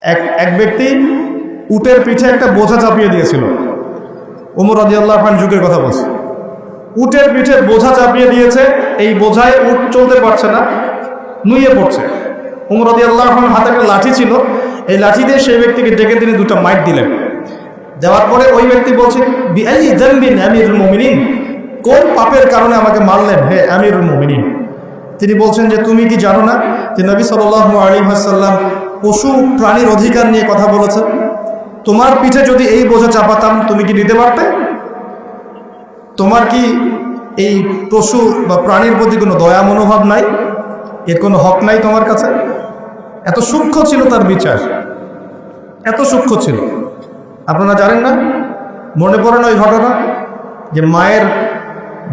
এক ব্যক্তি উটের পিঠে একটা বোঝা চাপিয়ে দিয়েছিল। ওমর রাদিয়াল্লাহু আনহু যুগের কথা বলছে। উটের পিঠে বোঝা চাপিয়ে দিয়েছে, এই বোঝায় উট চলতে পারছে না, নুয়ে পড়ছে। ওমর রাদিয়াল্লাহু আনহুর হাতে একটা লাঠি ছিল, এই লাঠি দিয়ে সেই ব্যক্তিকে ডেকে তিনি দুটো মাইট দিলেন। দেওয়ার পরে ওই ব্যক্তি বলছে, বিআই যামবিন আমিরুল মুমিনিন, কোন পাপের কারণে আমাকে মারলেন হে আমিরুল মুমিনিন? তিনি বলছেন যে তুমি কি জানো না যে নবী সাল্লাল্লাহু আলাইহি ওয়াসাল্লাম পশু প্রাণীর অধিকার নিয়ে কথা বলেছেন? তোমার পিঠে যদি এই বোঝা চাপাতাম তুমি কি নিতে পারতে? তোমার কি এই পশু বা প্রাণীর প্রতি কোনো দয়া মনোভাব নাই? এর কোনো হক নাই তোমার কাছে? এত সূক্ষ্ম ছিল তার বিচার, এত সূক্ষ্ম ছিল। আপনারা জানেন না, মনে পড়ে না ওই ঘটনা যে মায়ের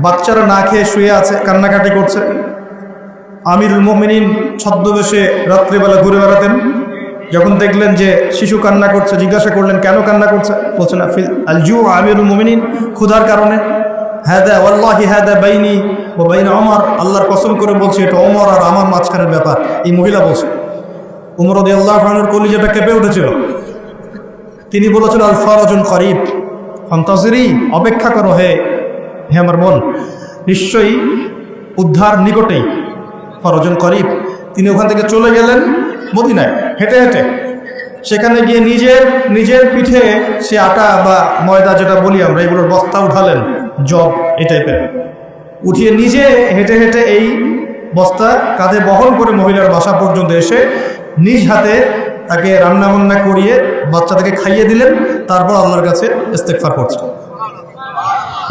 বাচ্চারা না খেয়ে শুয়ে আছে, কান্নাকাটি করছে। আমিরুল মুমিনিন ছদ্মবেশে রাত্রিবেলা ঘুরে বেড়াতেন। যখন দেখলেন যে শিশু কান্না করছে, জিজ্ঞাসা করলেন কেন কান্না করছে? বলছেন আল জু আমিরুল মুমিনিন, ক্ষুধার কারণে। হাদা ওয়াল্লাহি হাদা বাইনি ওয়া বাইনা ওমর, আল্লাহর কসম করে বলছি এটা ওমর আর আমার মাঝখানের ব্যাপার। এই মহিলা বলছে। ওমর রাদিয়াল্লাহু আনহুর কলিজাটা কেঁপে উঠেছিল। তিনি বলেছেন আল ফারাজুন করিব ফান্তাজিরি, অপেক্ষা করো হে আমার বোন, নিশ্চয়ই উদ্ধার নিকটেই। ফরজন করিব। তিনি ওখান থেকে চলে গেলেন মদিনায় হেঁটে হেঁটে। সেখানে গিয়ে নিজের পিঠে সে আটা বা ময়দা যেটা বলি আমরা, এগুলোর বস্তা উঠালেন, জব এই টাইপের উঠিয়ে নিজে হেঁটে হেঁটে এই বস্তা কাঁধে বহন করে মহিলার বাসা পর্যন্ত এসে নিজ হাতে তাকে রান্নাবান্না করিয়ে বাচ্চাটাকে খাইয়ে দিলেন। তারপর আল্লাহর কাছে ইস্তেগফার করছেন।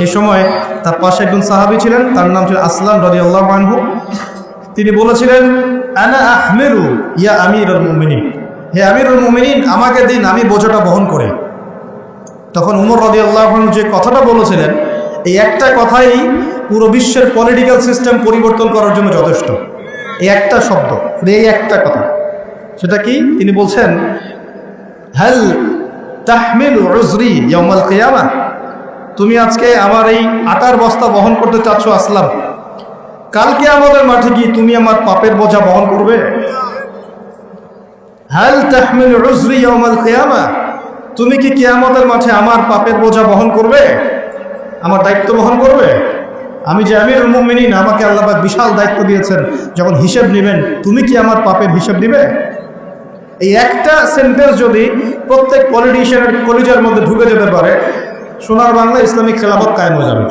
এই সময় তার পাশে একজন সাহাবী ছিলেন, তার নাম ছিল আসলাম রাদিয়াল্লাহু আনহু। তিনি বলেছিলেন আনা আহমিলু ইয়া আমিরুল মুমিনিন, হে আমিরুল মুমিনিন আমাকে দিন, আমি বোঝাটা বহন করি। তখন উমর রাদিয়াল্লাহু আনহু যে কথাটা বলেছিলেন, এই একটা কথাই পুরো বিশ্বের পলিটিক্যাল সিস্টেম পরিবর্তন করার জন্য যথেষ্ট। এই একটা শব্দ, এই একটা কথা। সেটা কি? তিনি বলছেন হাল তাহমিলু উজরি ইয়াউমাল কিয়ামাহ, তুমি আজকে আমার এই আটার বস্তা বহন করতে চাচ্ছ আসলাম, কালকে আমাদের মাঠে গিয়ে তুমি আমার পাপের বোঝা বহন করবে? হাল তাহমিলু উজরি ইয়াউমাল কিয়ামাহ, তুমি কি কিয়ামতের মাঠে আমার পাপের বোঝা বহন করবে, আমার দায়িত্ব বহন করবে? আমি যে আমিরুল মুমিনিন, আমাকে আল্লাহ পাক বিশাল দায়িত্ব দিয়েছেন, যখন হিসেব নেবেন তুমি কি আমার পাপের হিসেব দিবে? এই একটা সেন্টেন্স যদি প্রত্যেক পলিটিশিয়ানের কলিজার মধ্যে ঢুকে যেতে পারে, সোনার বাংলা ইসলামিক খেলাফত কায়েম হয়ে যাবে।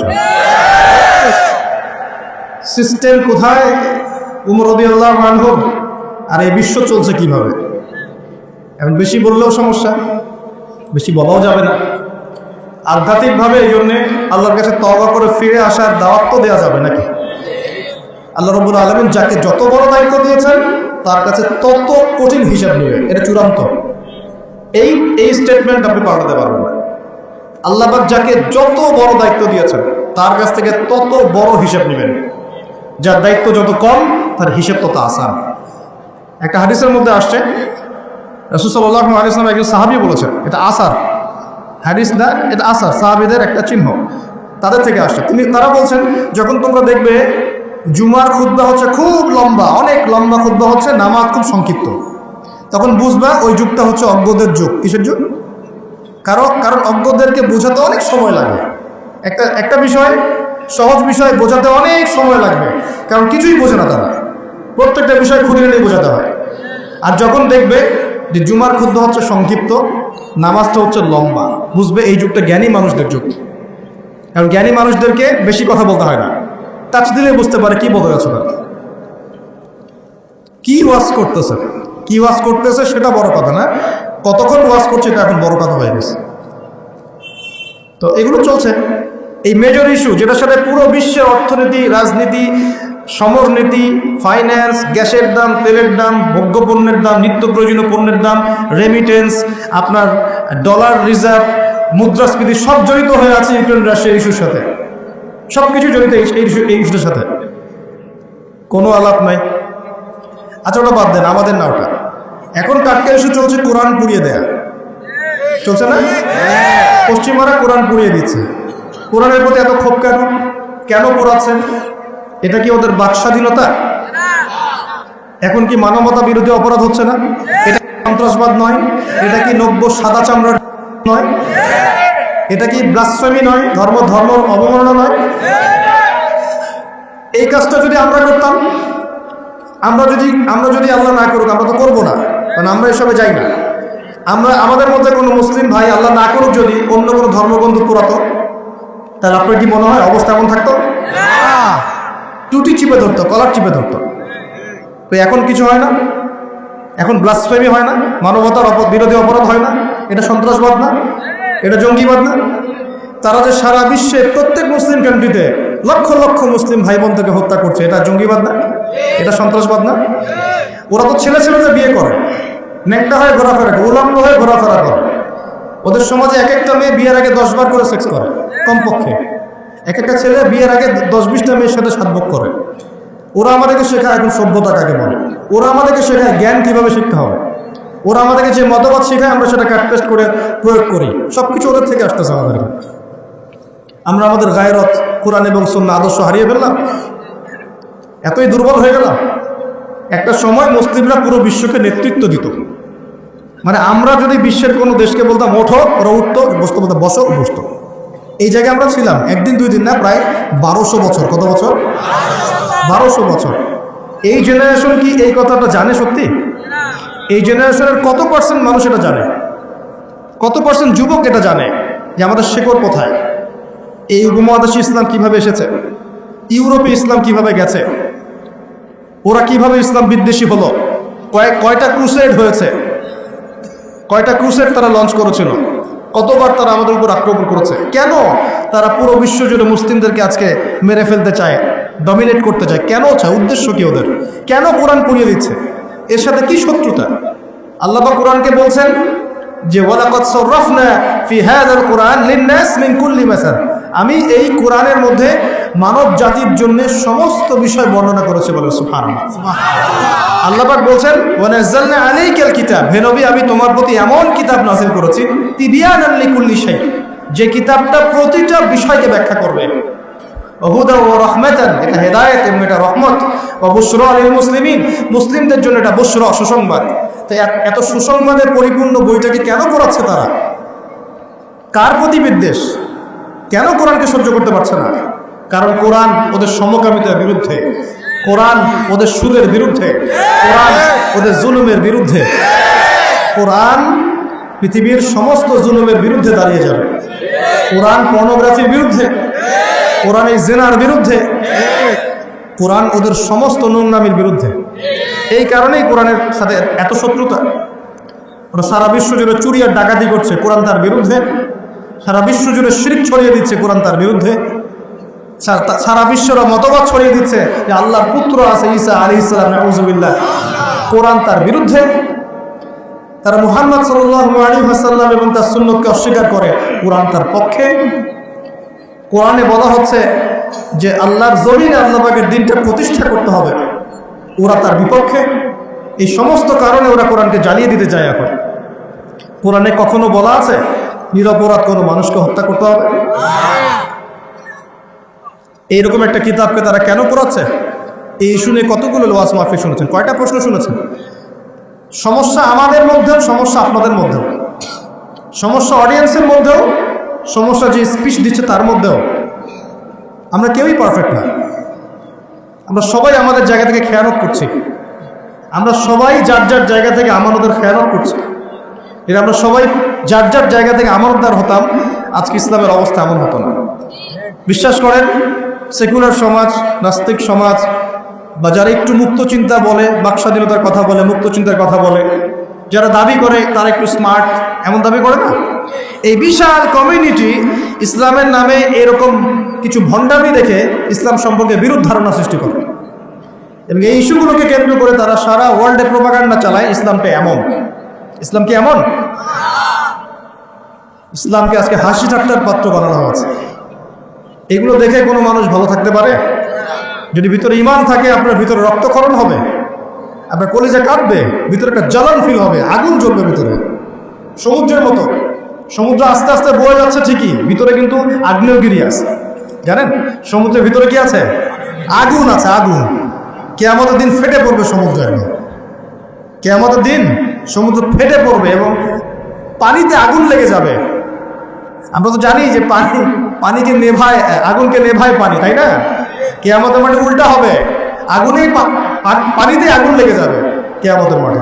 সিস্টেম কোথায়? উমর রাদিয়াল্লাহু আনহু। আর এই বিশ্ব চলছে কিভাবে? এখন বেশি বললেও সমস্যা, বেশি বলাও যাবে না। আধ্যাত্মিকভাবে এই জন্যে আল্লাহর কাছে তওবা করে ফিরে আসার দাওয়াত তো দেওয়া যাবে নাকি? আল্লাহ রাব্বুল আলামিন যাকে যত বড় দায়িত্ব দিয়েছেন তার কাছে তত কঠিন হিসাব নেবে, এটা চূড়ান্ত। এই স্টেটমেন্ট আপনি পাল্টাতে পারবেন না। আল্লাহ পাক যাকে যত বড় দায়িত্ব দিয়েছেন তার কাছ থেকে তত বড় হিসাব নেবেন। যার দায়িত্ব যত কম তার হিসেব তত আসান। একটা হাদিসের মধ্যে আসছে, রাসূল সাল্লাল্লাহু আলাইহি ওয়াসাল্লাম একজন সাহাবী বলেছেন, এটা আসার হাদিস না, এটা আসার, সাহাবীদের একটা চিহ্ন, তাদের থেকে আসছে। তারা বলছেন যখন তোমরা দেখবে জুমার খুতবা হচ্ছে খুব লম্বা, অনেক লম্বা খুতবা হচ্ছে, নামাজ খুব সংক্ষিপ্ত, তখন বুঝবা ওই যুগটা হচ্ছে অজ্ঞদের যুগ। কিসের যুগ? কারণ অজ্ঞদেরকে বোঝাতে অনেক সময় লাগে। একটা বিষয়, সহজ বিষয় বোঝাতে অনেক সময় লাগবে, কারণ কিছুই বোঝে না তারা, প্রত্যেকটা বিষয় খুঁড়িয়ে নিয়ে বোঝাতে হয়। আর যখন দেখবে যে জুমার খুতবা হচ্ছে সংক্ষিপ্ত, নামাজটা হচ্ছে লম্বা, বুঝবে এই যুগটা জ্ঞানী মানুষদের যুগ। কারণ জ্ঞানী মানুষদেরকে বেশি কথা বলতে হয় না, টাচ দিলে বুঝতে পারে কি বলতে যাচ্ছে তারা, কি ওয়াজ করতেছে সেটা বড় কথা না, কতক্ষণ ওয়াজ করছে এটা এখন বড় কথা হয়ে গেছে। তো এগুলো চলছে, এই মেজর ইস্যু যেটার সাথে পুরো বিশ্বের অর্থনীতি, রাজনীতি, সমরনীতি, ফাইন্যান্স, গ্যাসের দাম, তেলের দাম, ভোগ্যপণ্যের দাম, নিত্য প্রয়োজনীয় পণ্যের দাম, রেমিটেন্স, আপনার ডলার রিজার্ভ, মুদ্রাস্ফীতি, সব জড়িত হয়ে আছে ইউক্রেন রাশিয়ার ইস্যুর সাথে। সব কিছু জড়িত এই ইস্যুর সাথে, কোনো আলাপ নাই। আচ্ছা ওটা বাদ দেন, আমাদের না ওটা। এখন টাটকা ইস্যু চলছে কোরআন পুড়িয়ে দেয়া, চলছে না? পশ্চিমারা কোরআন পুড়িয়ে দিচ্ছে। কোরআনের প্রতি এত ক্ষোভ কেন পোড়াচ্ছেন? এটা কি ওদের বাক স্বাধীনতা? এখন কি মানবতা বিরোধী অপরাধ হচ্ছে না? এটা সন্ত্রাসবাদ নয়? এটা কি নব্য সাদা চামড়া নয়? এটা কি ব্লাসফেমি নয়? ধর্ম অবমাননা নয়? এই কাজটা যদি আমরা করতাম, আমরা যদি আল্লাহ না করুক, আমরা তো করবো না, কারণ আমরা এসবে যাই না। আমাদের মধ্যে কোনো মুসলিম ভাই আল্লাহ না করুক যদি অন্য কোনো ধর্মবন্ধু পুরাতো, তাহলে আপনার কি মনে হয় অবস্থা এমন থাকতো? টুটি চিপে ধরতো, কলার চিপে ধরতো। তো এখন কিছু হয় না, এখন ব্লাসফেমি হয় না, মানবতার বিরোধী অপরাধ হয় না, এটা সন্ত্রাসবাদ না, এটা জঙ্গিবাদ না? তারা যে সারা বিশ্বে প্রত্যেক মুসলিম কান্ট্রিতে লক্ষ লক্ষ মুসলিম ভাই বোনকে হত্যা করছে, এটা জঙ্গিবাদ না? এটা সন্ত্রাসবাদ না? ওরা তো ছেলেদের বিয়ে করে, নেকটা হয়ে ঘোরাফেরা করে, উলঙ্গ হয়ে ঘোরাফেরা করে। ওদের সমাজে এক একটা মেয়ে বিয়ের আগে 10 বার করে সেক্স করে কমপক্ষে। এক একটা ছেলে বিয়ের আগে 10-20টা মেয়ের সাথে সাতভোগ করে। ওরা আমাদেরকে শেখায় এখন সভ্যতা কাকে বলে, ওরা আমাদেরকে শেখায় জ্ঞান কীভাবে শিখতে হবে, ওরা আমাদেরকে যে মতবাদ শেখায় আমরা সেটা কাটপেস্ট করে প্রয়োগ করি। সব কিছু ওদের থেকে আসতেছে আমাদের। আমরা আমাদের গায়রত, কোরআন এবং সুন্নাহ আদর্শ হারিয়ে ফেললাম, এতই দুর্বল হয়ে গেলাম। একটা সময় মুসলিমরা পুরো বিশ্বকে নেতৃত্ব দিত। মানে আমরা যদি বিশ্বের কোনো দেশকে বলতাম ওঠো, ওরা উঠতো, বসতো, বলতো বসো, বসতো। এই জায়গায় আমরা ছিলাম একদিন 2 দিন না, প্রায় 1200 বছর। কত বছর? 1200 বছর। এই জেনারেশন কি এই কথাটা জানে সত্যি? এই জেনারেশনের কত পার্সেন্ট মানুষ এটা জানে? কত পার্সেন্ট যুবক এটা জানে যে আমাদের শেকড় কোথায়? এই উপমহাদেশে ইসলাম কিভাবে এসেছে, ইউরোপে ইসলাম কিভাবে গেছে, ওরা কিভাবে ইসলাম বিদ্বেষী হলো, কয়টা ক্রুসেড হয়েছে, কয়টা ক্রুসেড তারা লঞ্চ করেছিল, কতবার তারা আমাদের উপর আক্রমণ করেছে, কেন তারা পুরো বিশ্ব জুড়ে মুসলিমদেরকে আজকে মেরে ফেলতে চায়, ডমিনেট করতে চায়, কেন চায়, উদ্দেশ্য কি ওদের? কেন কোরআন পড়িয়ে দিচ্ছে? এর সাথে কি শত্রুতা? আল্লাহ পাক কোরআনকে বলছেন যে ওয়ালাকাদ সাররাফনা ফি হাযাল কুরআন লিন-নাস মিন কুল্লি মাসাল, আমি এই কোরআনের মধ্যে মানব জাতির জন্য সমস্ত বিষয় বর্ণনা করেছি। বলে সুবহানাল্লাহ। আল্লাহ পাক বলছেন ওয়া নাযালনা আলাইকাল কিতাব, হে নবী আমি তোমার প্রতি এমন কিতাব নাযিল করেছি তিবিয়ানান লিকুল্লি শাই, যে কিতাবটা প্রতিটা বিষয়কে ব্যাখ্যা করবে। হুদা ওয়া রাহমাতান, এটা হেদায়েত এবং এটা রহমত। ওয়া বুশরা লিল মুসলিমিন, মুসলিমদের জন্য এটা বুশরা, সুসংবাদ। তো এত সুসংবাদের পরিপূর্ণ বইটাকে কেন পড়াচ্ছে তারা? কার প্রতি বিদ্বেষ? কেন কোরআনকে সহ্য করতে পারছে না? কারণ কোরআন ওদের সমকামিতার বিরুদ্ধে, কোরআন ওদের সুদের বিরুদ্ধে, কোরআন ওদের জুলুমের বিরুদ্ধে। কোরআন পৃথিবীর সমস্ত জুলুমের বিরুদ্ধে দাঁড়িয়ে যাবে। কোরআন পর্নোগ্রাফির বিরুদ্ধে, কোরআন এই জিনার বিরুদ্ধে, কোরআন ওদের সমস্ত নোংরামির বিরুদ্ধে। এই কারণেই কোরআনের সাথে এত শত্রুতা। ওরা সারা বিশ্ব জুড়ে চুরি আর ডাকাতি করছে, কোরআন তার বিরুদ্ধে। সারা বিশ্ব জুড়ে শিরক ছড়িয়ে দিচ্ছে, কোরআন তার বিরুদ্ধে। সারা বিশ্বের মতবাদ ছড়িয়ে দিচ্ছে যে আল্লাহর পুত্র আছে ঈসা আলাইহিস সালাম, নাউযুবিল্লাহ, কোরআন তার বিরুদ্ধে। তারা মুহাম্মদ সাল্লাল্লাহু আলাইহি ওয়াসাল্লাম এবং তার সুন্নতকে অস্বীকার করে, কোরআন তার পক্ষে। কোরআনে বলা হচ্ছে যে আল্লাহর জমিনে আল্লাহ পাকের দিনটা প্রতিষ্ঠা করতে হবে, ওরা তার বিপক্ষে। এই সমস্ত কারণে ওরা কোরআনকে জ্বালিয়ে দিতে চায়। এখন কোরআনে কখনো বলা আছে নিরপরাধ কোনো মানুষকে হত্যা করতে হবে? এইরকম একটা কিতাবকে তারা কেন পড়াচ্ছে? এই শুনে কতগুলো ওয়াজ মাহফিল শুনেছেন, কয়টা প্রশ্ন শুনেছেন? সমস্যা আমাদের মধ্যেও, সমস্যা আপনাদের মধ্যেও, সমস্যা অডিয়েন্সের মধ্যেও, সমস্যা যে স্পিচ দিচ্ছে তার মধ্যেও। আমরা কেউই পারফেক্ট না, আমরা সবাই আমাদের জায়গা থেকে খেয়ানত করছি, আমরা সবাই যার যার জায়গা থেকে আমানতের খেয়ানত করছি। এর আমরা সবাই যার যার জায়গা থেকে আমানতদার হতাম, আজকে ইসলামের অবস্থা এমন হতো না। বিশ্বাস করেন, সেকুলার সমাজ, নাস্তিক সমাজ, বা যারা একটু মুক্ত চিন্তা বলে, বাক স্বাধীনতার কথা বলে, মুক্ত চিন্তার কথা বলে, যারা দাবি করে তারা একটু স্মার্ট, এমন দাবি করে না, এই বিশাল কমিউনিটি ইসলামের নামে এরকম কিছু ভণ্ডামি দেখে ইসলাম সম্পর্কে বিরূপ ধারণা সৃষ্টি করে। এবং এই ইস্যুগুলোকে কেন্দ্র করে তারা সারা ওয়ার্ল্ডে প্রোপাগান্ডা চালায় ইসলামটা এমন। ইসলাম কি এমন? ইসলামকে আজকে হাসি ঠাট্টার পাত্র বানানো হয়েছে। এগুলো দেখে কোনো মানুষ ভালো থাকতে পারে? যদি ভিতরে ঈমান থাকে, আপনার ভিতরে রক্তক্ষরণ হবে, আপনার কলিজা কাঁপবে, ভিতরে একটা জ্বালান ফিল হবে, আগুন জ্বলবে ভিতরে, সমুদ্রের মতো। সমুদ্র আস্তে আস্তে বয়ে যাচ্ছে ঠিকই, ভিতরে কিন্তু আগ্নেয়গিরি আছে। জানেন সমুদ্রের ভিতরে কি আছে? আগুন আছে, আগুন। কিয়ামতের দিন ফেটে পড়বে সমুদ্র, একদম কিয়ামতের দিন সমুদ্র ফেটে পড়বে এবং পানিতে আগুন লেগে যাবে। আমরা তো জানি যে পানিকে নেভায়, আগুনকে নেভায় পানি, তাই না? কিয়ামতের মাঠে উল্টা হবে, আগুনেই পানিতে আগুন লেগে যাবে কিয়ামতের মাঠে।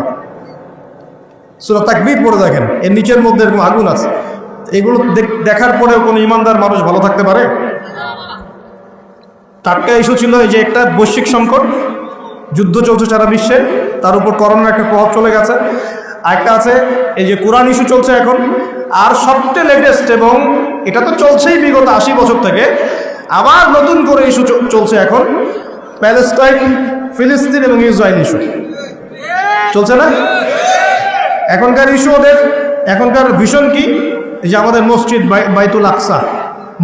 সূরা তাকবীর পড়ে দেখেন, এর নিচের মধ্যে এরকম আগুন আছে। এগুলো দেখার পরেও কোনো ইমানদার মানুষ ভালো থাকতে পারে? টাটকা ইস্যু ছিল এই যে একটা বৈশ্বিক সংকট, যুদ্ধ চলছে সারা বিশ্বে, তার উপর করোনার একটা প্রভাব চলে গেছে। আরেকটা আছে এই যে কোরআন ইস্যু চলছে এখন। আর সবচেয়ে লেটেস্ট, এবং এটা তো চলছেই বিগত 80 বছর থেকে, আবার নতুন করে ইস্যু চলছে এখন, প্যালেস্টাইন, ফিলিস্তিন এবং ইসরায়েল ইস্যু চলছে না? এখনকার ইস্যু ওদের, এখনকার ভিশন কি? যে আমাদের মসজিদ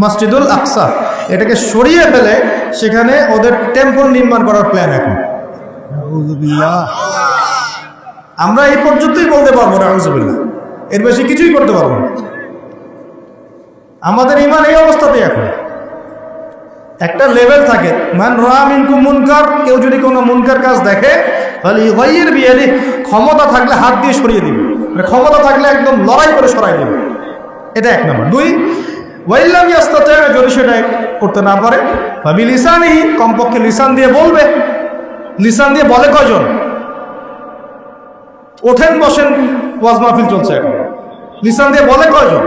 মসজিদুল আকসা এটাকে সরিয়ে ফেলে সেখানে ওদের টেম্পল নির্মাণ করার প্ল্যান এখন। আমরা এই পর্যন্তই বলতে পারবো না, আউযুবিল্লাহ, এর বেশি কিছুই করতে পারবো না। আমাদের ঈমান এই অবস্থাতেই এখন। একটা লেভেল থাকে, মান রাআ মিনকুম মুনকার, কেউ যদি কোনো মুনকার কাজ দেখে ফালিয়ুগাইয়ির বিয়াদিহি, ক্ষমতা থাকলে হাত দিয়ে সরিয়ে দিবে, মানে ক্ষমতা থাকলে একদম লড়াই করে সরাই দিবে। এটা এক নম্বর। 2, ওয়াইল্লাম ইয়াস্তাতি', যদি সেটা করতে না পারে ফাবিলিসানিহি, কমপক্ষে লিসান দিয়ে বলবে। লিসান দিয়ে বলে কয়জন? ওঠেন বসেন ওয়াজ মাহফিল চলছে এখন, লিসান দিয়ে বলে কয়জন?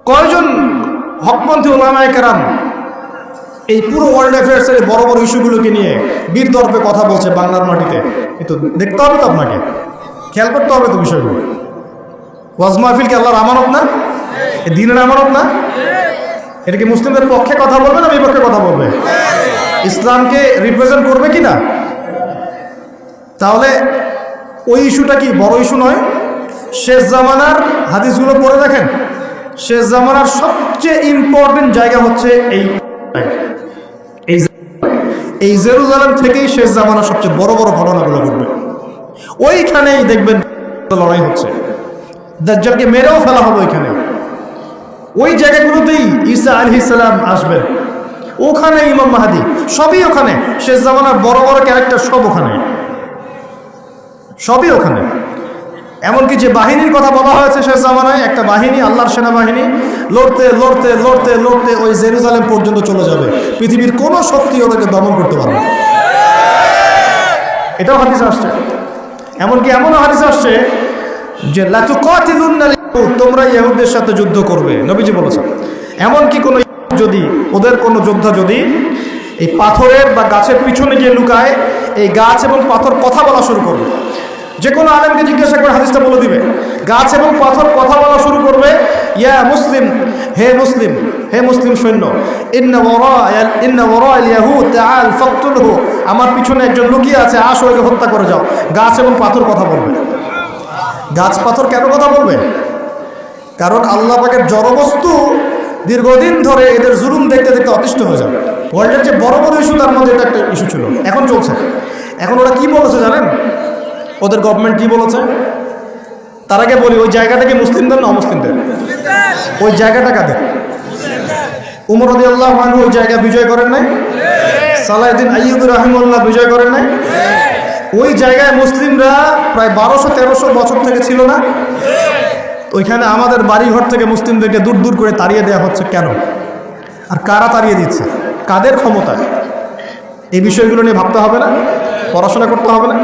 কয়জন হকপন্থী উলামায়ে কেরাম এই পুরো ওয়ার্ল্ড অ্যাফেয়ার্সের বড় বড় ইস্যুগুলোকে নিয়ে বীর দর্পে কথা বলছে বাংলার মাটিতে? কিন্তু দেখতে হবে তো, আপনাকে খেয়াল করতে হবে তো বিষয়গুলো। ওয়াজ মাহফিল কি আল্লাহর আমানত না? এ দ্বীনের আমানত না? এটা কি মুসলিমদের পক্ষে কথা বলবে না বিপক্ষে কথা বলবে? ইসলামকে রিপ্রেজেন্ট করবে কি না? তাহলে ওই ইস্যুটা কি বড় ইস্যু নয়? শেষ জামানার হাদিসগুলো পড়ে দেখেন, শেষ জামানার সবচেয়ে ইম্পর্টেন্ট জায়গা হচ্ছে এই জেরুজালেম থেকেই শেষ জামানার সবচেয়ে বড় বড় ঘটনাগুলো ঘটবে। ওইখানেই দেখবেন লড়াই হচ্ছে, দাজ্জালকে মেরেও ফেলা হবে ওইখানে। ওই জায়গাগুলোতেই ঈসা আলাইহিস সালাম আসবেন, ওখানে ইমাম মাহদী, সবই ওখানে। শেষ জামানার বড় বড় ক্যারেক্টার সব ওখানে, সবই ওখানে। এমনকি যে বাহিনীর কথা বলা হয়েছে শেষ জামানায়, একটা বাহিনী, আল্লাহর সেনাবাহিনী, লড়তে লড়তে লড়তে লড়তে ওই জেরুজালেম পর্যন্ত চলে যাবে। পৃথিবীর কোনো শক্তি ওদেরকে দমন করতে পারবে না। এটাও হাদিস আসছে। এমনকি এমনও হাদিস আসছে যে লাতুকাতিলুন্না, তোমরা ইহুদদের সাথে যুদ্ধ করবে, নবীজি বলেছেন। এমনকি কোনো যদি, ওদের কোনো যোদ্ধা যদি এই পাথরের বা গাছের পিছনে গিয়ে লুকায়, এই গাছ এবং পাথর কথা বলা শুরু করবে। যে কোনো আলেমকে জিজ্ঞাসা করে হাদিসটা বলে দিবে। গাছ এবং পাথর কথা বলা শুরু করবে, ইয়া মুসলিম, হে মুসলিম, হে মুসলিম সৈন্য, ইন্না ওয়ারা'আল ইয়াহুদ তাআল ফাকতুলহু, আমার পিছনে একজন লুকিয়ে আছে, আসো ওকে হত্যা করে যাও। গাছ এবং পাথর কথা বলবে। গাছ পাথর কেন কথা বলবে? কারণ আল্লাহ পাকের জড়বস্তু দীর্ঘদিন ধরে এদের জুলুম দেখতে দেখতে অতিষ্ঠ হয়ে যাবে। ওয়ার্ল্ডের যে বড় বড় ইস্যু, তার মধ্যে এটা একটা ইস্যু ছিল, এখন চলছে। এখন ওরা কি বলেছে জানেন? ওদের গভর্নমেন্ট কি বলেছে? তার আগে বলি, ওই জায়গাটাকে মুসলিমদের না অমুসলিমদের? ওই জায়গাটা কাদের? উমর রাদিয়াল্লাহু আনহু ওই জায়গা বিজয় করেন নাই? সালাহউদ্দিন আইয়ুবী রাহিমাহুল্লাহ বিজয় করেন নাই? ওই জায়গায় মুসলিমরা প্রায় 1200-1300 বছর থেকে ছিল না? ওইখানে আমাদের বাড়িঘর থেকে মুসলিমদেরকে দূর দূর করে তাড়িয়ে দেওয়া হচ্ছে কেন? আর কারা তাড়িয়ে দিচ্ছে? কাদের ক্ষমতায়? এই বিষয়গুলো নিয়ে ভাবতে হবে না? পড়াশোনা করতে হবে না?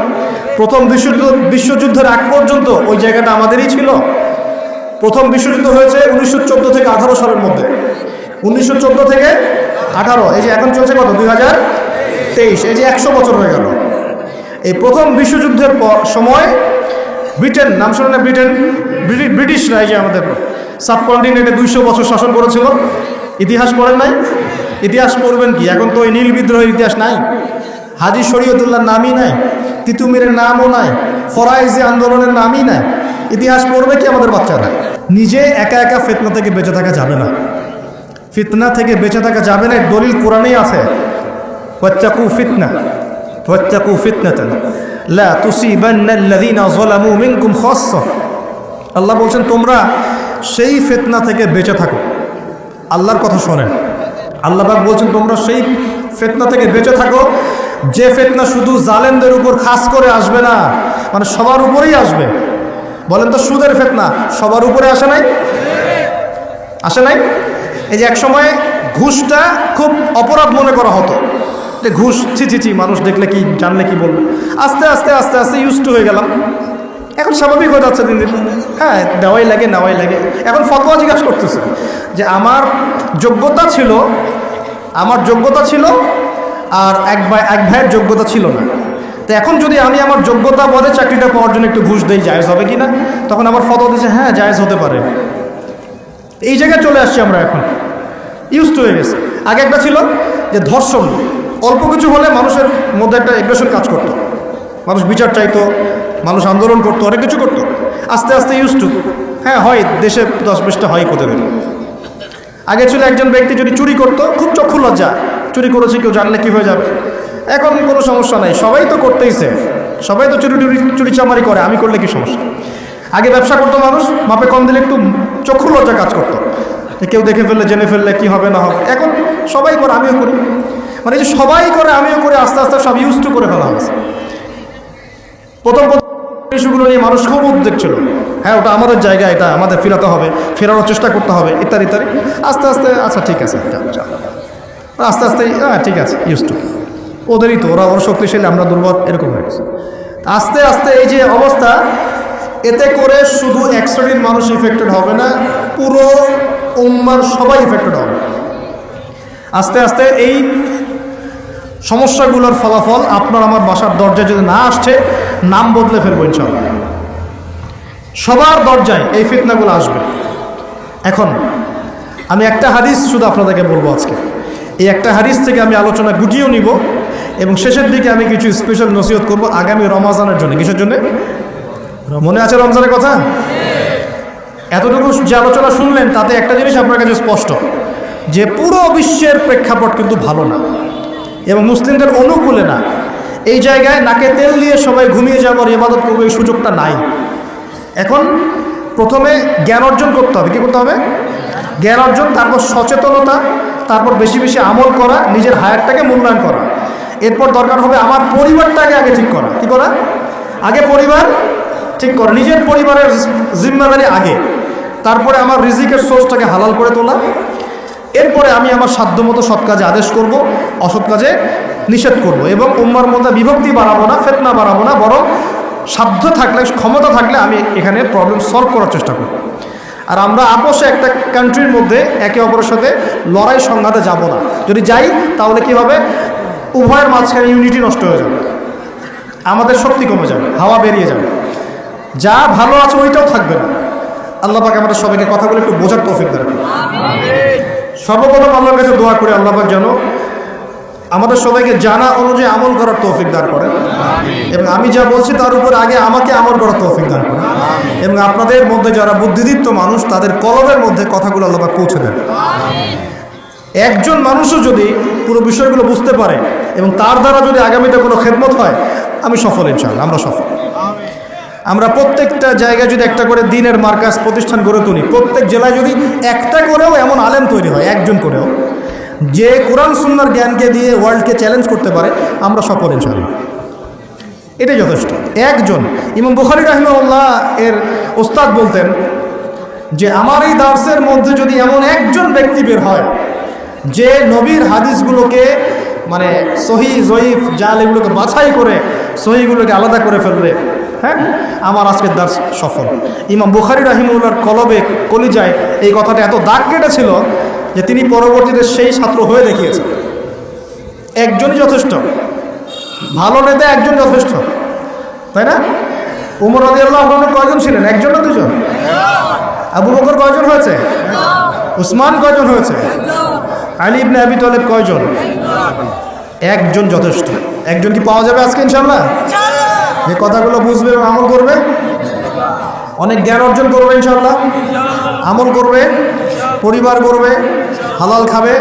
প্রথম বিশ্বযুদ্ধের আগ পর্যন্ত ওই জায়গাটা আমাদেরই ছিল। প্রথম বিশ্বযুদ্ধ হয়েছে 1914 থেকে 18 সালের মধ্যে। 1914 থেকে 18, এই যে এখন চলছে কত, 2023, এই যে 100 বছর হয়ে গেল। এই প্রথম বিশ্বযুদ্ধের সময় ব্রিটেন, নাম শোনেন না? ব্রিটিশরা এই যে আমাদের সাবকন্টিনেন্টে 200 বছর শাসন করেছিল। ইতিহাস পড়েন নাই? ইতিহাস পড়বেন কি? এখন তো ওই নীল বিদ্রোহের ইতিহাস নাই, হাজী শরীয়তুল্লাহর নামই নাই, তিতুমিরের নামও নাই, ফরাইজি আন্দোলনের নামই নাই। ইতিহাস পড়বে কি আমাদের বাচ্চারা? নিজে একা একা ফিতনা থেকে বেঁচে থাকা যাবে না। ফিতনা থেকে বেঁচে থাকা যাবে না, দলিল কোরআনেই আছে, ওয়াত্তাকু ফিতনা, ওয়াত্তাকু ফিতনাতান লা তুসিবান্নাল্লাযীনা যালামু মিনকুম খাসসা। আল্লাহ বলছেন তোমরা সেই ফিতনা থেকে বেঁচে থাকো। আল্লাহর কথা শোনেন, আল্লাহ পাক বলছেন তোমরা সেই ফিতনা থেকে বেঁচে থাকো, যে ফিতনা শুধু জালেমদের উপর খাস করে আসবে না, মানে সবার উপরেই আসবে। বলেন তো সুদের ফিতনা সবার উপরে আসে নাই? আসে নাই? এই যে এক সময় ঘুষটা খুব অপরাধ মনে করা হতো, যে ঘুষ ছি মানুষ দেখলে কি জানলে কি বলবে। আস্তে আস্তে আস্তে আস্তে ইউজ টু হয়ে গেলাম, এখন স্বাভাবিক হয়ে যাচ্ছে দিন দিন। হ্যাঁ, দেওয়াই লাগে নেওয়াই লাগে। এখন ফতোয়া জিজ্ঞাসা করতেছে যে আমার যোগ্যতা ছিল আর এক ভাইয়ের যোগ্যতা ছিল না, তো এখন যদি আমি আমার যোগ্যতা বলে চাকরিটা পাওয়ার জন্য একটু ঘুষ দেই, জায়েজ হবে কি না? তখন আমার ফতোয়া দিচ্ছে হ্যাঁ জায়েজ হতে পারে। এই জায়গায় চলে আসছি আমরা, এখন ইউজ টু হয়ে গেছে। আগে একটা ছিল যে ধর্ষণ, অল্প কিছু হলে মানুষের মধ্যে একটা এগ্রেশন কাজ করতো, মানুষ বিচার চাইতো, মানুষ আন্দোলন করতো, অনেক কিছু করতো। আস্তে আস্তে ইউজ টু, হ্যাঁ হয়, দেশে 10-20টা হয় প্রতিদিন। আগে ছিল একজন ব্যক্তি যদি চুরি করতো খুব চক্ষু লজ্জা, চুরি করেছে কেউ জানলে কি হয়ে যাবে। এখন কোনো সমস্যা নাই, সবাই তো করতেইছে, সবাই তো চুরি চামারি করে, আমি করলে কি সমস্যা। আগে ব্যবসা করতো মানুষ, মাপে কম দিলে একটু চক্ষু লজ্জা কাজ করতো, কেউ দেখে ফেললে জেনে ফেললে কি হবে না হবে। এখন সবাই করে, আমিও করি, মানে যে সবাই করে আমিও করে, আস্তে আস্তে সব ইউজ টু করে ফেলা হয়েছে। প্রথম ইস্যুগুলো নিয়ে মানুষ খুব উদ্বেগ ছিল, হ্যাঁ ওটা আমাদের জায়গা, এটা আমাদের ফেরাতে হবে, ফেরানোর চেষ্টা করতে হবে, ইত্যাদি ইত্যাদি। আস্তে আস্তে আচ্ছা ঠিক আছে, আস্তে আস্তে হ্যাঁ ঠিক আছে, ইউজ টু। ওদেরই তো, ওরা শক্তিশালী, আমরা দুর্বল, এরকম হয়ে গেছে। আস্তে আস্তে এই যে অবস্থা, এতে করে শুধু এক শ্রেণীর মানুষ ইফেক্টেড হবে না, পুরো উম্মার সবাই ইফেক্টেড হবে। আস্তে আস্তে এই সমস্যাগুলোর ফলাফল আপনার আমার বাসার দরজায় যদি না আসছে, নাম বদলে ফেলবো ইনশাআল্লাহ। সবার দরজায় এই ফিতনাগুলো আসবে। এখন আমি একটা হাদিস শুধু আপনাদেরকে বলবো আজকে, এই একটা হাদিস থেকে আমি আলোচনা গুটিয়েও নিব এবং শেষের দিকে আমি কিছু স্পেশাল নসিহত করব আগামী রমজানের জন্য। কিসের জন্য? মনে আছে রমজানের কথা? এতটুকু যে আলোচনা শুনলেন তাতে একটা জিনিস আপনার কাছে স্পষ্ট, যে পুরো বিশ্বের প্রেক্ষাপট কিন্তু ভালো না এবং মুসলিমদের অনুকূলে না। এই জায়গায় নাকে তেল দিয়ে সবাই ঘুমিয়ে যাওয়ার ইবাদত করবে, এই সুযোগটা নাই। এখন প্রথমে জ্ঞান অর্জন করতে হবে। কী করতে হবে? জ্ঞান অর্জন, তারপর সচেতনতা, তারপর বেশি বেশি আমল করা, নিজের হায়াতটাকে মূল্যায়ন করা। এরপর দরকার হবে আমার পরিবারটাকে আগে ঠিক করা। কী করা? আগে পরিবার ঠিক করা, নিজের পরিবারের জিম্মাদারি আগে, তারপরে আমার রিজিকের সোর্সটাকে হালাল করে তোলা। এরপরে আমি আমার সাধ্যমতো সৎ কাজে আদেশ করব, অসৎ কাজে নিষেধ করব এবং উম্মার মধ্যে বিভক্তি বাড়াবো না, ফিতনা বাড়াবো না, বরং সাধ্য থাকলে, ক্ষমতা থাকলে আমি এখানে প্রবলেম সলভ করার চেষ্টা করব। আর আমরা আপোষে একটা কান্ট্রির মধ্যে একে অপরের সাথে লড়াই সংঘাতে যাব না। যদি যাই তাহলে কি হবে? উভয়ের মাঝখানে ইউনিটি নষ্ট হয়ে যাবে, আমাদের শক্তি কমে যাবে, হাওয়া বেরিয়ে যাবে, যা ভালো আছে ওইটাও থাকবে না। আল্লাহ পাক আমাদের সবাইকে কথাগুলো একটু বোঝার তৌফিক দান করুন। সর্বপ্রথম আল্লাহর কাছে দোয়া করে আল্লাহ পাক যেন আমাদের সবাইকে জানা অনুযায়ী আমল করার তৌফিক দান করেন এবং আমি যা বলছি তার উপর আগে আমাকে আমল করার তৌফিক দান করেন এবং আপনাদের মধ্যে যারা বুদ্ধিদীপ্ত মানুষ তাদের কলমের মধ্যে কথাগুলো আল্লাহ পাক পৌঁছে দেন। একজন মানুষও যদি পুরো বিষয়গুলো বুঝতে পারে এবং তার দ্বারা যদি আগামীতে কোনো খেদমত হয়, আমি সফল ইনশাআল্লাহ, আমরা সফল। আমরা প্রত্যেকটা জায়গায় যদি একটা করে দিনের মার্কাজ প্রতিষ্ঠান গড়ে তুলি, প্রত্যেক জেলায় যদি একটা করেও এমন আলেম তৈরি হয়, একজন করেও, যে কোরআন সুন্নাহর জ্ঞানকে দিয়ে ওয়ার্ল্ডকে চ্যালেঞ্জ করতে পারে, আমরা সফল ইনশাআল্লাহ। এটাই যথেষ্ট। একজন ইমাম বুখারী রাহিমাহুল্লাহ এর ওস্তাদ বলতেন যে আমার এই দার্সের মধ্যে যদি এমন একজন ব্যক্তি বের হয় যে নবীর হাদিসগুলোকে মানে সহি জয়ীফ জাল এগুলোকে বাছাই করে সহিগুলোকে আলাদা করে ফেলবে, হ্যাঁ, আমার আজকের দার্স সফল। ইমাম বুখারী রাহিমাহুল্লাহর কলবে কলিজায় এই কথাটা এত দাগ কেটেছিল যে তিনি পরবর্তীতে সেই ছাত্র হয়ে দেখিয়েছেন। একজনই যথেষ্ট, ভালো নেতা একজন যথেষ্ট, তাই না? উমর রাদিয়াল্লাহু আনহু কয়জন ছিলেন? একজন না দুজন? আবু বকর কয়জন হয়েছে? উসমান কয়জন হয়েছে? আলী ইবনে আবি তালেব কয়জন? একজন যথেষ্ট। একজন কি পাওয়া যাবে আজকে ইনশাআল্লাহ? যে কথাগুলো বুঝবে এবং আমল করবে, অনেক জ্ঞান অর্জন করবে ইনশাআল্লাহ, আমল করবে, পরিবার করবে, হালাল খাবে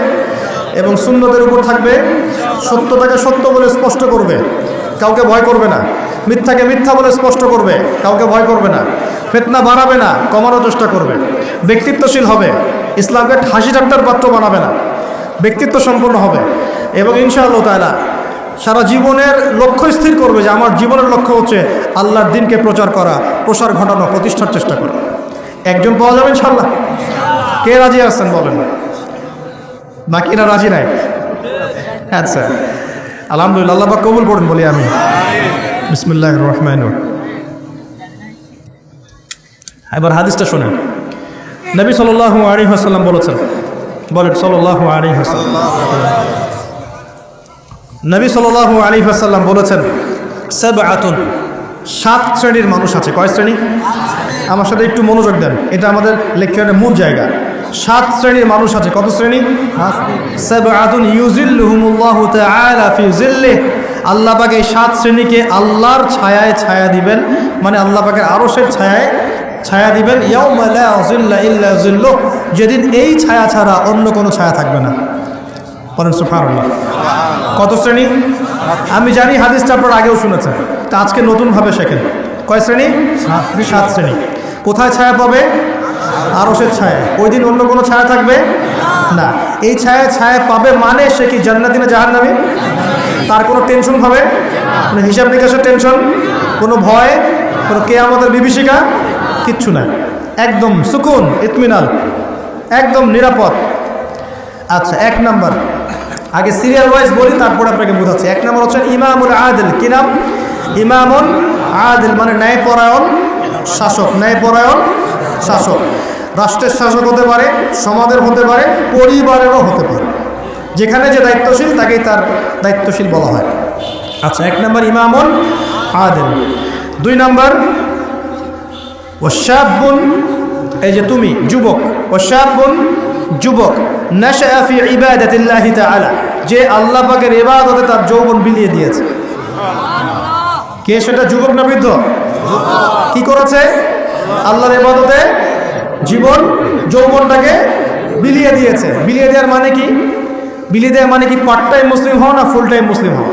এবং সুন্নতের উপর থাকবে, সত্যটাকে সত্য বলে স্পষ্ট করবে, কাউকে ভয় করবে না, মিথ্যাকে মিথ্যা বলে স্পষ্ট করবে, কাউকে ভয় করবে না, ফিতনা বাড়াবে না, কমানোর চেষ্টা করবে, ব্যক্তিত্বশীল হবে, ইসলামকে হাসি ঠাট্টার পাত্র বানাবে না, ব্যক্তিত্ব সম্পন্ন হবে এবং ইনশাআল্লাহ তাআলা সারা জীবনের লক্ষ্য স্থির করবে যে আমার জীবনের লক্ষ্য হচ্ছে আল্লাহর দিনকে প্রচার করা, প্রসার ঘটানো, প্রতিষ্ঠার চেষ্টা করা। একজন পাওয়া যাবে ইনশাআল্লাহ? কে রাজি আছেন বলেন? বাকিরা রাজি নাই? আচ্ছা, আলহামদুলিল্লাহ, আল্লাহ পাক কবুল করুন বলি আমি। বিসমিল্লাহির রহমানির রহিম। এবার হাদিসটা শোনেন। নবী সাল্লাল্লাহু আলাইহি ওয়াসাল্লাম বলেছেন, বলেন সাল্লাল্লাহু আলাইহি ওয়াসাল্লাম। নবী সাল্লাল্লাহু আলাইহি ওয়াসাল্লাম বলেছেন, সাবআতুন, 7 শ্রেণীর মানুষ আছে। কয় শ্রেণী? আমার সাথে একটু মনোযোগ দেন, এটা আমাদের লেকচারের মূল জায়গা। 7 শ্রেণীর মানুষ আছে। কত শ্রেণী? সাবআতুন ইউজিল্লুহুমুল্লাহু তাআলা ফি জিল্লিহি, আল্লাহ পাক এই 7 শ্রেণীকে আল্লাহর ছায়ায় ছায়া দিবেন, মানে আল্লাহ পাকের আরশের ছায়ায় ছায়া দিবেন। ইয়াউমা লা জিল্লা ইল্লা জিল্লুহ, যেদিন এই ছায়া ছাড়া অন্য কোনো ছায়া থাকবে না। বলেন সুবহানাল্লাহ। কত শ্রেণী? আমি জানি হাদিসটা আপনারা আগেও শুনেছেন, তা আজকে নতুনভাবে শেখেন। কয় শ্রেণী? 7 শ্রেণী। কোথায় ছায়া পাবে? আরশের ছায়া। ওই দিন অন্য কোনো ছায়া থাকবে না। এই ছায়া ছায়া পাবে মানে সে কি জান্নাতি না জাহান্নামী? তার কোনো টেনশন হবে? কোনো হিসাব নিকাশের টেনশন, কোনো ভয়, কোনো কিয়ামতের বিভীষিকা কিচ্ছু নাই। একদম সুকুন, ইতমিনাল, একদম নিরাপদ। আচ্ছা, 1 নাম্বার, আগে সিরিয়াল ওয়াইজ বলি, তারপর আপনাকে বোঝাচ্ছি। 1 নাম্বার হচ্ছে ইমামুল আদিল। কি নাম? ইমামুল আদিল, মানে ন্যায়পরায়ণ শাসক। ন্যায়পরায়ণ শাসক। রাষ্ট্রের শাসক হতে পারে, সমাজের হতে পারে, পরিবারেরও হতে পারে। যেখানে যে দায়িত্বশীল তাকেই তার দায়িত্বশীল বলা হয়। আচ্ছা, 1 নাম্বার ইমামুল আদিল। 2 নাম্বার ওয়াশাবুন, এই যে তুমি যুবক, ওয়াশাবুন যুবক, নাশআ ফি ইবাদাতিল্লাহি তাআলা, যে আল্লাহ পাকের ইবাদতে তার যৌবন বিলিয়ে দিয়েছে। কে সেটা? যুবক না বৃদ্ধ? কি করেছে? আল্লাহর ইবাদতে জীবন যৌবনটাকে বিলিয়ে দিয়েছে। বিলিয়ে দেওয়ার মানে কি? বিলিয়ে দেওয়ার মানে কি পার্ট টাইম মুসলিম হও না ফুল টাইম মুসলিম হও?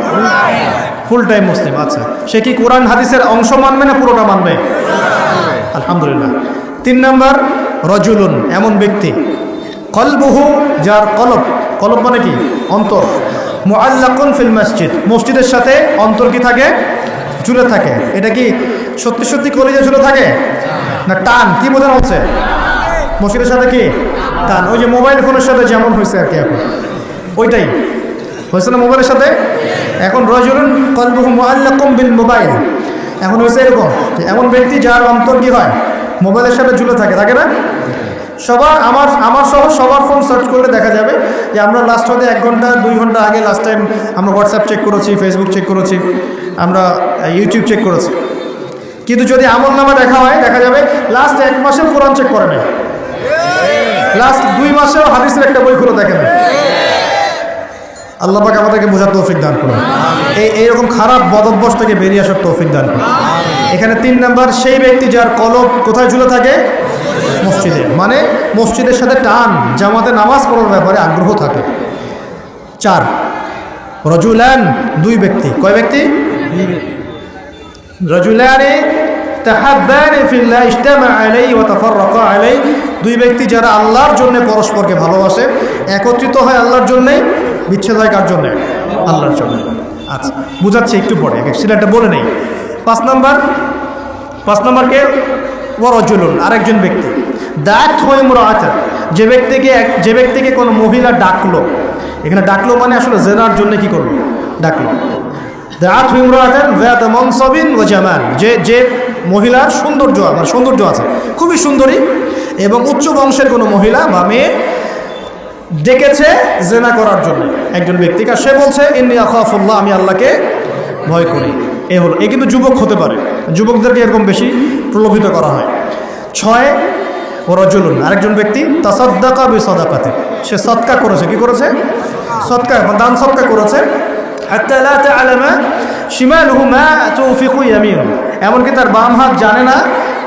ফুল টাইম মুসলিম। আচ্ছা, সে কি কোরআন হাদিসের অংশ মানবে না পুরোটা মানবে? আলহামদুলিল্লাহ। 3 নাম্বার রজুলুন, এমন ব্যক্তি, কলবুহু, যার কলব, কলব মানে কি? অন্তর, মুআল্লাকুন ফিল মসজিদ, মসজিদের সাথে অন্তর কি থাকে? ঝুলে থাকে। এটা কি সত্যি সত্যি কলেজে ঝুলে থাকে না টান? কি বোঝানো হচ্ছে? মসজিদের সাথে কি টান? ওই যে মোবাইল ফোনের সাথে যেমন হয়েছে আর কি, এখন ওইটাই হয়েছে না মোবাইলের সাথে। এখন রজুলুন কলবুহু মুআল্লাকুন বিল মোবাইল, এখন হয়েছে এরকম যে এমন ব্যক্তি যার অন্তর কি হয়? মোবাইলের সাথে ঝুলে থাকে, থাকে না? সবার, আমার সহ সবার ফোন সার্চ করলে দেখা যাবে যে আমরা লাস্ট হতে 1 ঘন্টা 2 ঘন্টা আগে লাস্ট টাইম আমরা হোয়াটসঅ্যাপ চেক করেছি, ফেসবুক চেক করেছি, আমরা ইউটিউব চেক করেছি। কিন্তু যদি আমল নামা দেখা হয়, দেখা যাবে লাস্ট 1 মাসেও কোরআন চেক করে নাই, লাস্ট 2 মাসেও হাদিসের একটা বই খুলে দেখে না। আল্লাহ পাক আমাদেরকে বোঝার তৌফিক দান করুন, এইরকম খারাপ বদ অভ্যাস থেকে বেরিয়ে আসার তৌফিক দান করুন। এখানে 3 নাম্বার, সেই ব্যক্তি যার কলব কোথায় ঝুলে থাকে? মসজিদে, মানে মসজিদের সাথে টান, জামাতে নামাজ পড়ার ব্যাপারে আগ্রহ থাকে। 4 রজুলান, 2 ব্যক্তি। কয় ব্যক্তি? রজুলানে তাহাব্বানি ফিল্লাহ ইজতামা আলাইহি ওয়া তাফাররাকা আলাইহি, 2 ব্যক্তি যারা আল্লাহর জন্য পরস্পরকে ভালোবাসে, একত্রিত হয় আল্লাহর জন্যে, বিচ্ছেদ হয় কার জন্যে? আল্লাহর জন্য। আচ্ছা, বুঝাচ্ছি একটু পরে, সেটা বলে নেই। 5 নাম্বার কে? ওয়ারজুলুন, আরেকজন ব্যক্তি, দাত হয়ে মুরাআতা, যে ব্যক্তিকে কোনো মহিলা ডাকলো। এখানে ডাকলো মানে আসলে জেনার জন্য কি করলো? ডাকলো। দাত হয়ে মুরাআতান যাত মানসাবিন ওয়া জামাল, যে মহিলার সৌন্দর্য আছে, খুবই সুন্দরী এবং উচ্চ বংশের কোনো মহিলা বা মেয়ে ডেকেছে জেনা করার জন্য একজন ব্যক্তিকে। সে বলছে ইন্নী আখাফুল্লাহ, আমি আল্লাহকে ভয় করি। এ হলো, এ কিন্তু যুবক হতে পারে, যুবকদেরকে এরকম বেশি প্রলোভিত করা হয়। 6 রজুলুন, আরেকজন ব্যক্তি, তাসাদ্দাকা বিসাদাকাতি, সে সদকা করেছে। কি করেছে? সদকা, দান সদকা করেছে। হাত্তা লা তা'লামা শিমালুহু মা তুনফিকু ইয়ামিনুহু, এমনকি তার বাম হাত জানে না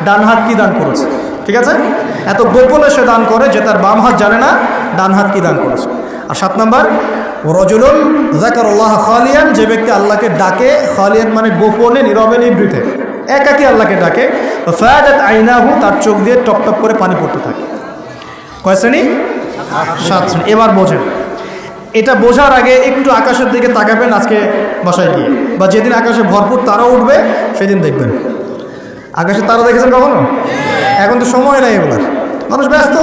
ডান হাত কি দান করেছে। ঠিক আছে, এত গোপনে সে দান করে যে তার বাম হাত জানে না ডান হাত কি দান করেছে। আর 7 নাম্বার রজুলুন যাকারাল্লাহ খালিয়ান, যে ব্যক্তি আল্লাহকে ডাকে, খালিয়ান মানে গোপনে, নীরবে, নিভৃতে, একাকী আল্লাহকে ডাকে। ফায়াদাত আইনাহু, তার চোখ দিয়ে টপটপ করে পানি পড়তে থাকে। কয় শ্রেণী? 7 শ্রেণী। এবার বোঝেন, এটা বোঝার আগে একটু আকাশের দিকে তাকাবেন আজকে বাসায় গিয়ে, বা যেদিন আকাশে ভরপুর তারা উঠবে সেদিন দেখবেন। আকাশে তারা দেখেছেন কখনো? এখন তো সময় নেই এগুলার, মানুষ ব্যস্ত,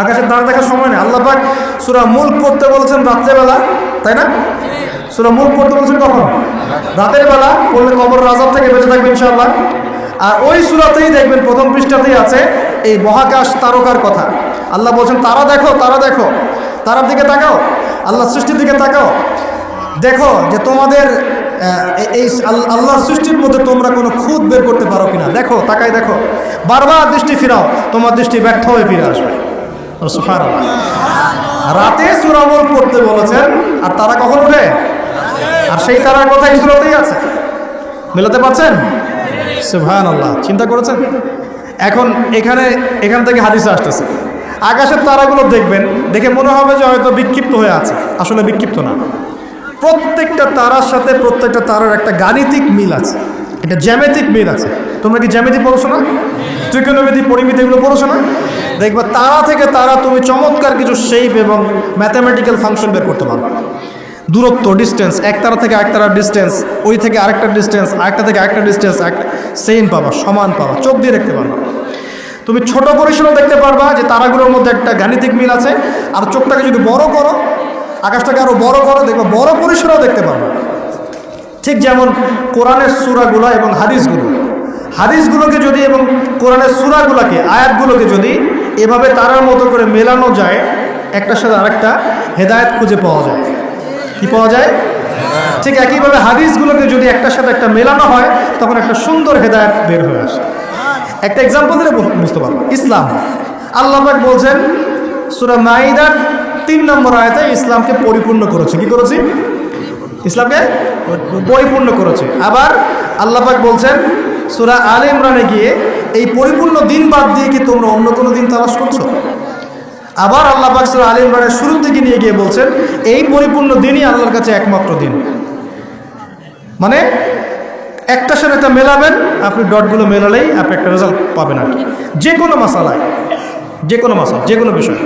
আকাশের তারা দেখার সময় নেই। আল্লাহ পাক সূরা মুলক পড়তে বলেছেন রাত্রেবেলা, তাই না? সূরা মুলক পড়তে বলেছেন কখন? রাতের বেলা পড়লে কবরের আযাব থেকে বেঁচে থাকবে ইনশাআল্লাহ। আর ওই সূরাতেই দেখবেন প্রথম পৃষ্ঠাতেই আছে এই মহাকাশ তারকার কথা। আল্লাহ বলছেন তারা দেখো, তারা দেখো, তারার দিকে তাকাও, আল্লাহ সৃষ্টির দিকে তাকাও, দেখো যে তোমাদের এই আল্লাহর সৃষ্টির মধ্যে তোমরা কোনো খুঁত বের করতে পারো কিনা, দেখো, তাকাই দেখো, বারবার দৃষ্টি ফিরাও, তোমার দৃষ্টি ব্যর্থ হয়ে ফিরে আসবে। সুবহানাল্লাহ। রাতে সূরা মুলক পড়তে বলেছেন, আর তারা কখন ওঠে? আর সেই তারার কথা এই সূরাতেই আছে। মেলাতে পারছেন? সুবহানাল্লাহ। চিন্তা করেছেন? এখন এখান থেকে হাদিসে আসতেছে, আকাশের তারাগুলো দেখবেন, দেখে মনে হবে যে হয়তো বিক্ষিপ্ত হয়ে আছে, আসলে বিক্ষিপ্ত না। প্রত্যেকটা তারার সাথে প্রত্যেকটা তারার একটা গাণিতিক মিল আছে, এটা জ্যামিতিক মিল আছে। তোমরা কি জ্যামিতি পড়ছো না? ত্রিকোণমিতি, পরিমিতি এগুলো পড়ছো না? দেখবা তারা থেকে তারা তুমি চমৎকার কিছু শেপ এবং ম্যাথামেটিক্যাল ফাংশন বের করতে পারো। দূরত্ব, ডিস্টেন্স, এক তারা থেকে আরেক তারার ডিস্টেন্স, ওই থেকে আরেকটা ডিস্টেন্স, আরেকটা থেকে আরেকটা ডিস্টেন্স, সেম পাবা, সমান পাবা, চোখ দিয়ে দেখতে পারবা। তুমি ছোট পরিসরেও দেখতে পারবা যে তারাগুলোর মধ্যে একটা গাণিতিক মিল আছে। আর চোখটাকে যদি বড় করো, আকাশটাকে আরো বড় করো, দেখবা বড় পরিসরেও দেখতে পারবা। ঠিক যেমন কোরআনের সূরাগুলো এবং হাদিসগুলোকে যদি এবং কোরআনের সূরাগুলোকে, আয়াতগুলোকে যদি এভাবে তারার মতো করে মেলানো যায়, একটার সাথে আরেকটা, হেদায়েত খুঁজে পাওয়া যায়। কি পাওয়া যায়? ঠিক একইভাবে হাদিসগুলোকে যদি একটার সাথে একটা মেলানো হয়, তখন একটা সুন্দর হেদায়েত বের হয়ে আসে। একটা এক্সাম্পল দিলে বুঝতে পারবো। ইসলাম, আল্লাহ পাক বলছেন সূরা মাইদার 3 নম্বর আয়াতে ইসলামকে পরিপূর্ণ করেছে। কি করেছি? ইসলামকে পরিপূর্ণ করেছে। আবার আল্লাহ পাক বলছেন সূরা আলে ইমরানে গিয়ে, এই পরিপূর্ণ দিন বাদ দিয়ে কি তোমরা অন্য কোনো দিন তালাশ করছো? আবার আল্লাহ পাক সূরা আলে ইমরানের শুরুর দিকে নিয়ে গিয়ে বলছেন এই পরিপূর্ণ দিনই আল্লাহর কাছে একমাত্র দিন। মানে একটার সাথে একটা মেলাবেন, আপনি ডটগুলো মেলালেই আপনি একটা রেজাল্ট পাবেন। আর কি যে কোনো মাসালায়, যে কোনো বিষয়।